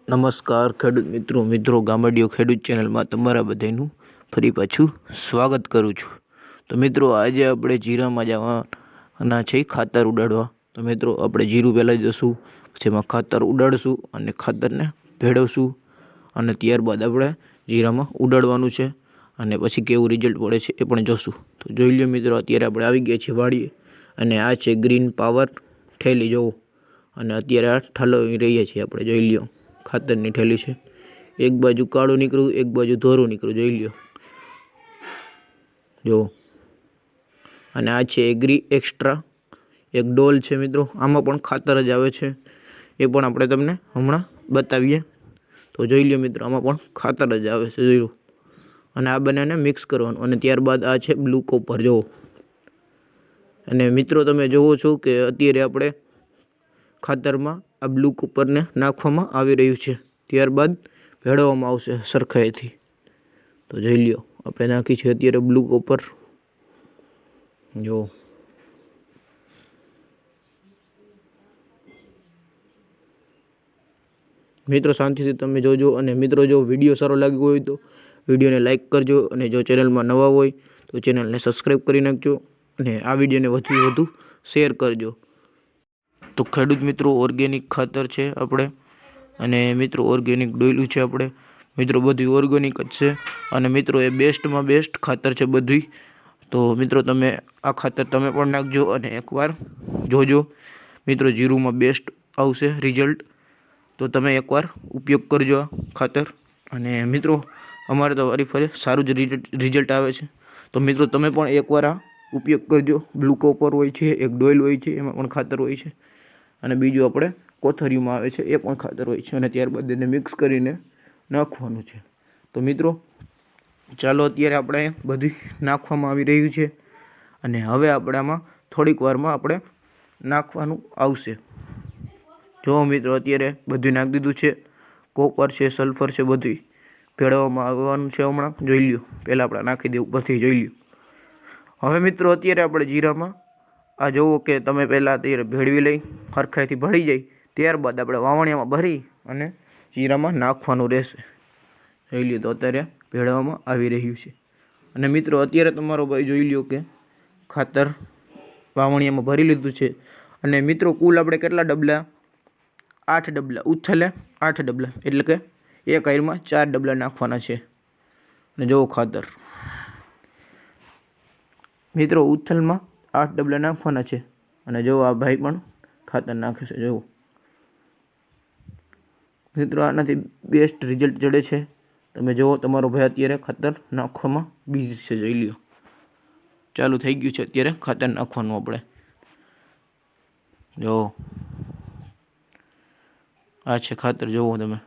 નમસ્કાર ખેડૂત મિત્રો ગામડિયો ખેડૂત ચેનલમાં તમારા બધાનું ફરી પાછું સ્વાગત કરું છું। તો મિત્રો આજે આપણે જીરામાં જવાના છે ખાતર ઉડાડવા। તો મિત્રો આપણે જીરું પહેલાં જશું, જેમાં ખાતર ઉડાડશું અને ખાતરને ભેળવશું અને ત્યારબાદ આપણે જીરામાં ઉડાડવાનું છે અને પછી કેવું રિઝલ્ટ પડે છે એ પણ જોશું। તો જોઈ લો મિત્રો, અત્યારે આપણે આવી ગયા છીએ વાડીએ અને આ છે ગ્રીન પાવર થેલી જોવો, અને અત્યારે આ ઠલવી રહીએ છીએ આપણે। જોઈ લ્યો ખાતરની થેલી છે, એક બાજુ કાળું નીકળ્યું, એક બાજુ ધોરું નીકળ્યું, જોઈ લ્યો જો। અને આ છે એગ્રી એક્સ્ટ્રા એક ડોલ છે મિત્રો, આમાં પણ ખાતર જ આવે છે, એ પણ આપણે તમને હમણાં બતાવીએ। તો જોઈ લ્યો મિત્રો, આમાં પણ ખાતર જ આવે છે, જોઈ લો। અને આ બંનેને મિક્સ કરવાનું અને ત્યારબાદ આ છે બ્લુ કોપર જોવો। અને મિત્રો તમે જોવો છો કે અત્યારે આપણે ખાતરમાં આ બ્લુ કોપરને નાખવામાં આવી રહ્યું છે, ત્યારબાદ ભેળવવામાં આવશે સરખાઈથી। તો જોઈ લ્યો, આપણે નાખી છે અત્યારે બ્લુ કોપર જો। મિત્રો શાંતિથી તમે જોજો, અને મિત્રો જો વિડીયો સારો લાગ્યો હોય તો વિડીયોને લાઇક કરજો, અને જો ચેનલમાં નવા હોય તો ચેનલને સબસ્ક્રાઈબ કરી નાખજો, અને આ વિડીયોને વધુથી વધુ શેર કરજો। તો ખેડૂત મિત્રો ઓર્ગેનિક ખાતર છે આપણે, અને મિત્રો ઓર્ગેનિક ડોયલું છે આપણે, મિત્રો બધું ઓર્ગેનિક જ છે, અને મિત્રો એ બેસ્ટમાં બેસ્ટ ખાતર છે બધું। તો મિત્રો તમે આ ખાતર તમે પણ નાખજો અને એકવાર જોજો મિત્રો, જીરુમાં બેસ્ટ આવશે રિઝલ્ટ। તો તમે એકવાર ઉપયોગ કરજો આ ખાતર, અને મિત્રો અમારે તો વારી ફરે સારું જ રિઝલ્ટ આવે છે। તો મિત્રો તમે પણ એકવાર આ ઉપયોગ કરજો। બ્લુ કોપર હોય છે, એક ડોઇલ હોય છે, એમાં પણ ખાતર હોય છે, અને બીજું આપણે કોથળીમાં આવે છે એ પણ ખાતર હોય છે, અને ત્યારબાદ એને મિક્સ કરીને નાખવાનું છે। તો મિત્રો ચાલો, અત્યારે આપણે બધું નાખવામાં આવી રહ્યું છે, અને હવે આપણે આમાં થોડીક વારમાં આપણે નાખવાનું આવશે। જો મિત્રો અત્યારે બધું નાખી દીધું છે, કોપર છે, સલ્ફર છે, બધું ભેળવવામાં આવવાનું છે હમણાં। જોઈ લ્યો, પહેલાં આપણે નાખી દેવું પછી જોઈ લ્યો। હવે મિત્રો અત્યારે આપણે જીરામાં આ જોવો કે તમે પહેલાં અત્યારે ભેળવી લઈ, સરખાઈથી ભળી જાય, ત્યારબાદ આપણે વાવણિયામાં ભરી અને જીરામાં નાખવાનું રહેશે। જોઈ લ્યો, તો અત્યારે ભેળવવામાં આવી રહ્યું છે, અને મિત્રો અત્યારે તમારો ભાઈ જોઈ લ્યો કે ખાતર વાવણિયામાં ભરી લીધું છે। અને મિત્રો કુલ આપણે કેટલા ડબલા, 8 ડબલા, ઉથલે 8 ડબલા, એટલે કે એક આયરમાં 4 ડબલા નાખવાના છે। અને જોવો ખાતર મિત્રો ઉથલમાં 8 ડબલા નાખવાના છે, અને જો આ ભાઈ પણ ખાતર નાખે છે જોવો મિત્રો, આનાથી બેસ્ટ રિઝલ્ટ જડે છે। તમે જુઓ તમારો ભાઈ અત્યારે ખાતર નાખવામાં બીજી છે, જોઈ લ્યો ચાલુ થઈ ગયું છે અત્યારે ખાતર નાખવાનું આપણે જો। આ છે ખાતર જોવો તમે,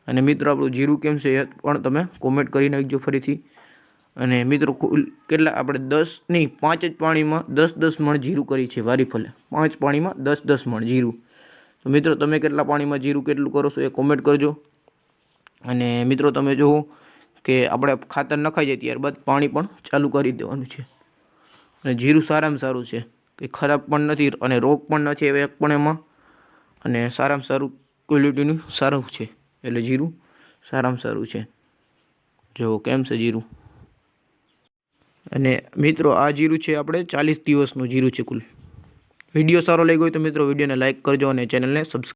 અને મિત્રો આપણું જીરું કેમ છે એ પણ તમે કોમેન્ટ કરી નાખજો ફરીથી। અને મિત્રો કેટલા આપણે 10 નહીં 5 જ પાણીમાં 10-10 મણ જીરું કરી છે વારી ફલે, 5 પાણીમાં 10-10 મણ જીરું। તો મિત્રો તમે કેટલા પાણીમાં જીરું કેટલું કરો છો એ કોમેન્ટ કરજો। અને મિત્રો તમે જુઓ કે આપણે ખાતર નખાઈ જાય ત્યારબાદ પાણી પણ ચાલુ કરી દેવાનું છે, અને જીરું સારામાં સારું છે, કંઈ ખરાબ પણ નથી અને રોગ પણ નથી હવે એક પણ એમાં, અને સારામાં સારું ક્વોલિટીનું સારું છે, એટલે જીરું સારામાં સારું છે। જો કેમ છે જીરું, અને મિત્રો આ જીરું છે આપણે 40 દિવસનું જીરું છે કુલ। વિડીયો સારો લાગ્યો હોય તો મિત્રો વિડીયોને લાઇક કરજો અને ચેનલને સબસ્ક્રાઈબ